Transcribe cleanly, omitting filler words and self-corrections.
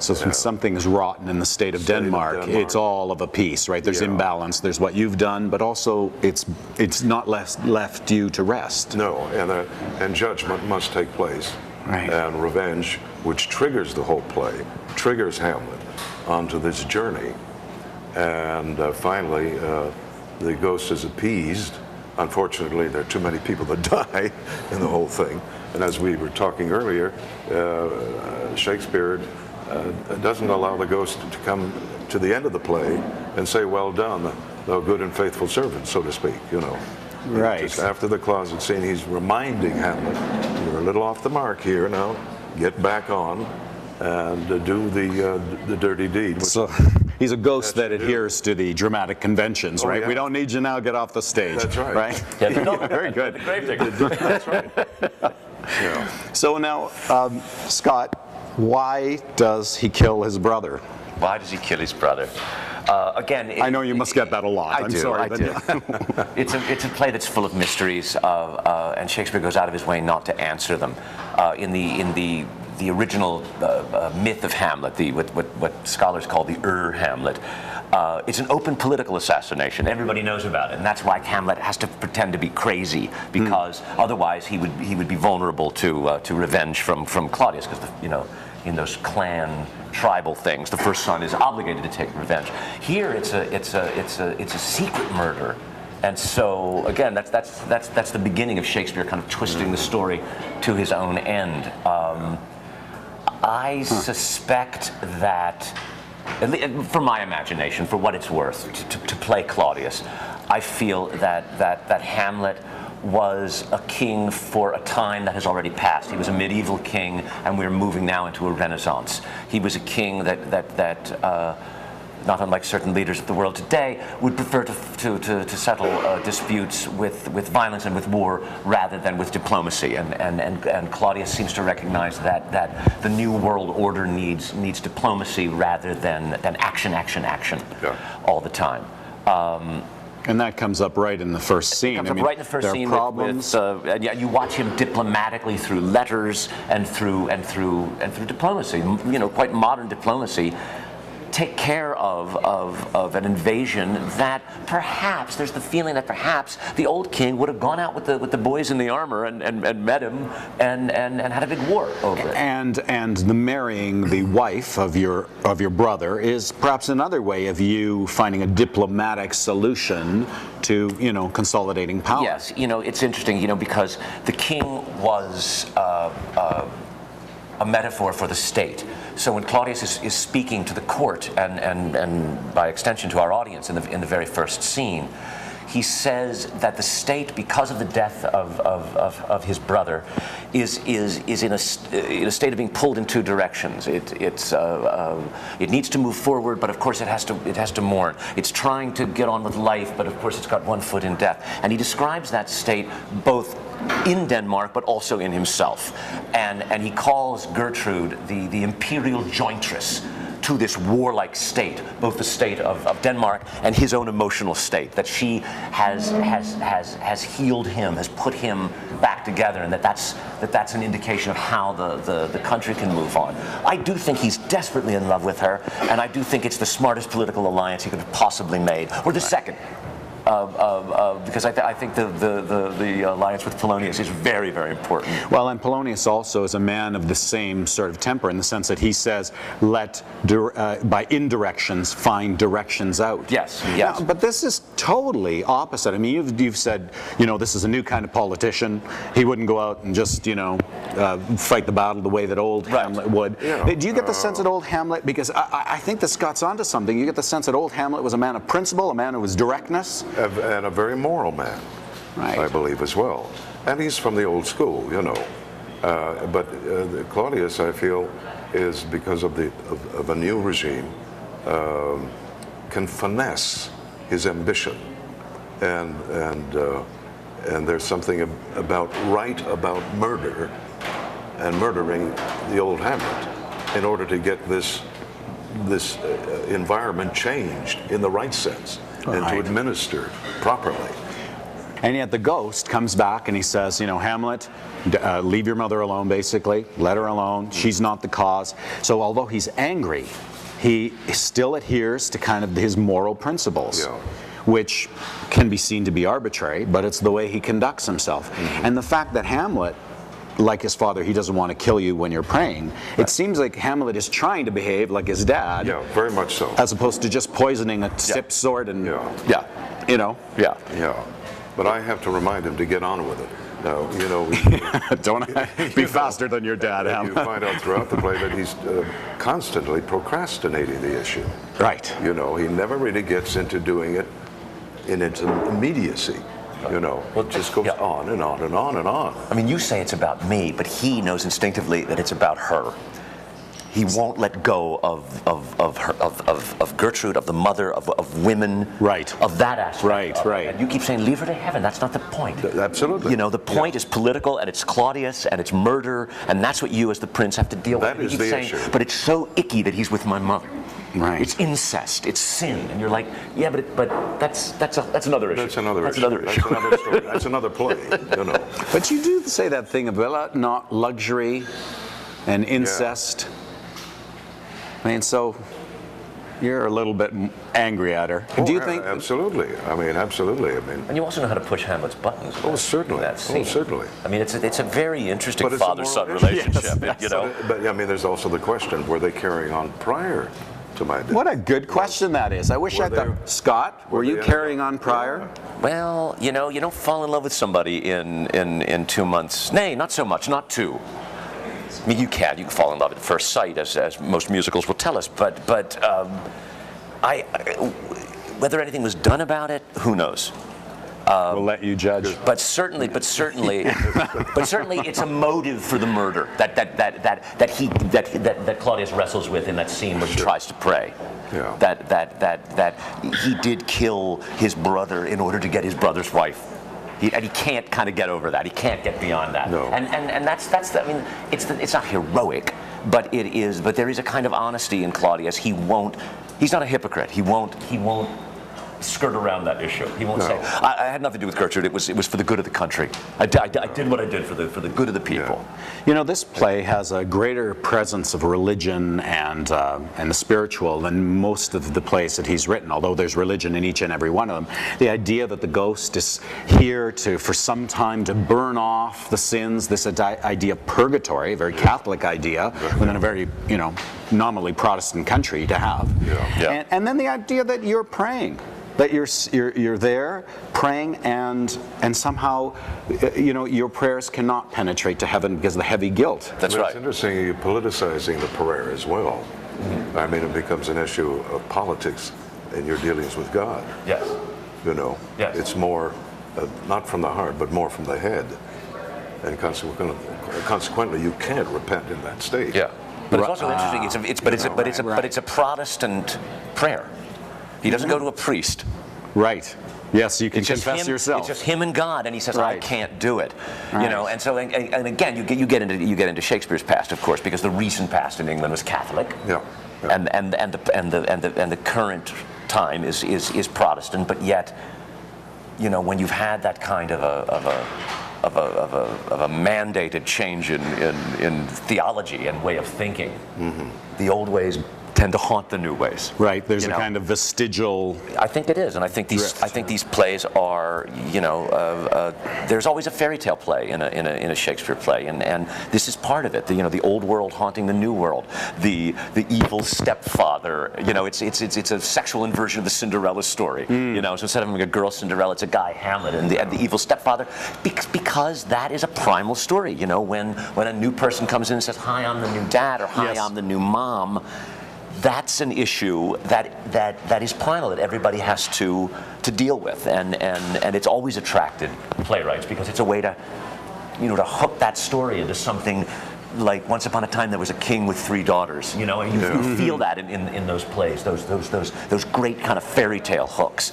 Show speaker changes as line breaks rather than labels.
So when something is rotten in the state of Denmark, it's all of a piece, right? There's imbalance. There's what you've done, but also it's not left you to rest.
No, and judgment must take place.
Right.
And revenge, which triggers the whole play, triggers Hamlet onto this journey. And finally, the ghost is appeased. Unfortunately, there are too many people that die in the whole thing. And as we were talking earlier, Shakespeare doesn't allow the ghost to come to the end of the play and say, "Well done, thou good and faithful servant," so to speak, you know.
Right.
Just after the closet scene, he's reminding Hamlet, "You're a little off the mark here now. Get back on and do the dirty deed."
So he's a ghost that adheres to the dramatic conventions, right?
Yeah.
We don't need you now. Get off the stage.
That's right.
Very good.
That's right. Yeah.
So now, Scott, why does he kill his brother?
Why does he kill his brother? Again,
I know you must get that a lot. I'm sorry.
I do. It's a play that's full of mysteries, and Shakespeare goes out of his way not to answer them. In the original myth of Hamlet, what scholars call the Hamlet, it's an open political assassination. Everybody knows about it, and that's why Hamlet has to pretend to be crazy, because otherwise he would be vulnerable to revenge from Claudius, because in those clan tribal things, the first son is obligated to take revenge. Here, it's a secret murder, and so again, that's the beginning of Shakespeare kind of twisting the story to his own end. I suspect that, for my imagination, for what it's worth, to play Claudius, I feel that Hamlet was a king for a time that has already passed. He was a medieval king, and we're moving now into a Renaissance. He was a king that not unlike certain leaders of the world today, would prefer to settle disputes with violence and with war rather than with diplomacy. And Claudius seems to recognize that the new world order needs diplomacy rather than action all the time.
And that comes up right in the first scene.
It comes up right in the first scene.
Problems.
You watch him diplomatically through letters and through diplomacy. Quite modern diplomacy. Take care of an invasion that perhaps there's the feeling that perhaps the old king would have gone out with the boys in the armor and met him and had a big war over it.
And the marrying the wife of your brother is perhaps another way of you finding a diplomatic solution to consolidating power.
Yes, it's interesting, because the king was a metaphor for the state. So when Claudius is speaking to the court and by extension to our audience in the very first scene, he says that the state, because of the death of his brother, is in a state of being pulled in two directions. It needs to move forward, but of course it has to mourn. It's trying to get on with life, but of course it's got one foot in death. And he describes that state both in Denmark, but also in himself. And he calls Gertrude the imperial jointress to this warlike state, both the state of Denmark and his own emotional state, that she has healed him, has put him back together, and that's an indication of how the country can move on. I do think he's desperately in love with her, and I do think it's the smartest political alliance he could have possibly made, or the second. Because I think the alliance with Polonius is very, very important.
Well, and Polonius also is a man of the same sort of temper, in the sense that he says, let by indirections find directions out.
Yes.
Now, but this is totally opposite. I mean, you've said, this is a new kind of politician. He wouldn't go out and just, fight the battle the way that old Hamlet would. Do you get the sense that old Hamlet, because I think that Scott's onto something, you get the sense that old Hamlet was a man of principle, a man who was directness?
And a very moral man,
right.
I believe, as well. And he's from the old school, But Claudius, I feel, is because of a new regime, can finesse his ambition, and there's something about murder and murdering the old Hamlet in order to get this environment changed in the right sense. And to administer properly.
And yet the ghost comes back and he says, you know, Hamlet, leave your mother alone, basically. Let her alone. She's not the cause. So although he's angry, he still adheres to kind of his moral principles, which can be seen to be arbitrary, but it's the way he conducts himself. And the fact that Hamlet, like his father, he doesn't want to kill you when you're praying. It seems like Hamlet is trying to behave like his dad.
Yeah, very much so.
As opposed to just poisoning a sip sword and, you know.
Yeah. But I have to remind him to get on with it. Now, you know,
don't be faster than your dad,
Hamlet. You find out throughout the play that he's constantly procrastinating the issue.
Right.
You know, he never really gets into doing it in its immediacy. You know, it just goes on and on and on and on.
I mean, you say it's about me, but he knows instinctively that it's about her. He won't let go of Gertrude, of the mother, of women, of that aspect. Right. And you keep saying, leave her to heaven. That's not the point.
Absolutely.
You know, the point is political, and it's Claudius, and it's murder, and that's what you as the prince have to deal with.
That is the issue.
But it's so icky that he's with my mother.
Right.
It's incest. It's sin, and you're like, yeah, but that's another issue.
That's another issue.
That's
another story. That's another play. You know.
But you do say that thing about not luxury and incest. I mean, so you're a little bit angry at her.
Oh,
do you think?
Absolutely. I mean, absolutely. I mean.
And you also know how to push Hamlet's buttons.
Oh, certainly.
That scene.
Oh, certainly.
I mean, it's a very interesting
But
father-son relationship.
Yes.
You know.
But I mean, there's also the question: were they carrying on prior to my death?
What a good question that is. I wish I thought. Scott, were you carrying on prior?
Well, you know, you don't fall in love with somebody in 2 months. Nay, not so much. Not 2. I mean, you can fall in love at first sight, as most musicals will tell us. But whether anything was done about it, who knows?
We'll let you judge.
But certainly, it's a motive for the murder that Claudius wrestles with in that scene where he tries to pray.
Yeah.
That he did kill his brother in order to get his brother's wife. And he can't kind of get over that. He can't get beyond that.
No.
And that's I mean, it's not heroic, but it is. But there is a kind of honesty in Claudius. He's not a hypocrite. He won't skirt around that issue. He won't say, I had nothing to do with Gertrude. It was for the good of the country. I did what I did for the good of the people.
Yeah.
You know, this play has a greater presence of religion and the spiritual than most of the plays that he's written, although there's religion in each and every one of them. The idea that the ghost is here for some time to burn off the sins, this idea of purgatory, a very Catholic idea, within a very, you know, nominally Protestant country to have.
Yeah.
And then the idea that you're praying. That you're there praying and somehow, you know, your prayers cannot penetrate to heaven because of the heavy guilt.
That's right.
It's interesting you're politicizing the prayer as well. I mean, it becomes an issue of politics in your dealings with God.
Yes.
You know, it's more not from the heart, but more from the head, and consequently, you can't repent in that state.
Yeah. But it's also interesting. It's a Protestant prayer. He doesn't go to a priest.
Right. Yes, you can confess yourself.
It's just him and God, and he says, "I can't do it." You know, and so and again, you get into Shakespeare's past, of course, because the recent past in England was Catholic.
Yeah.
And the current time is Protestant, but yet, you know, when you've had that kind of a mandated change in theology and way of thinking, the old ways tend to haunt the new ways.
Right. There's a kind of vestigial.
I think it is, and I think these plays are, you know, there's always a fairy tale play in a Shakespeare play, and this is part of it. The old world haunting the new world, the evil stepfather. You know, it's a sexual inversion of the Cinderella story. You know, so instead of having a girl Cinderella, it's a guy Hamlet, and the evil stepfather, because that is a primal story. You know, when a new person comes in and says, "Hi, I'm the new dad," or "Hi, I'm the new mom." That's an issue that is primal, that everybody has to deal with, and it's always attracted playwrights because it's a way to, you know, to hook that story into something like Once Upon a Time There Was a King with 3 daughters. You know, and you feel that in those plays, those great kind of fairy tale hooks.